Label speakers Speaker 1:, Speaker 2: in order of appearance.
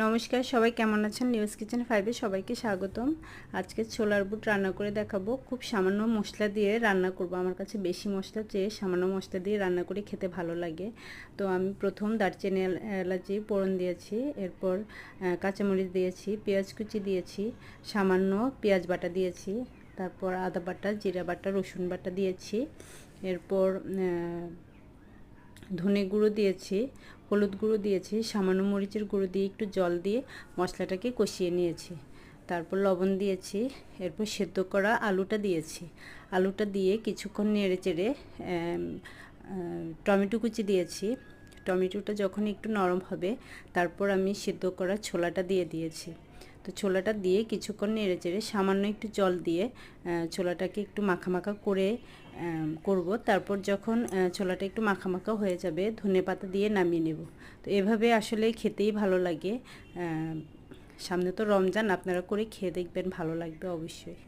Speaker 1: নমস্কার, সবাই কেমন আছেন? নিউজ কিচেন 5-এ সবাইকে স্বাগতম। আজকে ছোলার বুট রান্না করে দেখাবো। খুব সামান্য মশলা দিয়ে রান্না করব। আমার কাছে বেশি মশলা চেয়ে সামান্য মশলা দিয়ে রান্না করে খেতে ভালো লাগে। তো আমি প্রথম দারচিনি এলাচি ফোড়ন দিয়েছি, এরপর কাঁচামরিচ দিয়েছি, পেঁয়াজ কুচি দিয়েছি, সামান্য পেঁয়াজ বাটা দিয়েছি, তারপর আদা বাটা, জিরা বাটা, রসুন বাটা দিয়েছি, এরপর ধনে গুঁড়ো দিয়েছি, হলুদ গুঁড়ো দিয়েছি, সামান্য মরিচের গুঁড়ো দিয়ে একটু জল দিয়ে মশলাটাকে কষিয়ে নিয়েছি। তারপর লবণ দিয়েছি, এরপর সেদ্ধ করা আলুটা দিয়েছি। আলুটা দিয়ে কিছুক্ষণ নেড়ে চেড়ে টমেটো কুচি দিয়েছি। টমেটোটা যখন একটু নরম হবে তারপর আমি সেদ্ধ করা ছোলাটা দিয়ে দিয়েছি। তো ছোলাটা দিয়ে কিছুক্ষণ নেড়ে চেড়ে সামান্য একটু জল দিয়ে ছোলাটাকে একটু মাখা করে করব। তারপর যখন ছোলাটা একটু মাখা হয়ে যাবে ধনেপাতা দিয়ে নামিয়ে নেব। তো এভাবে আসলে খেতেই ভালো লাগে। সামনে তো রমজান, আপনারা করে খেয়ে দেখবেন, ভালো লাগবে অবশ্যই।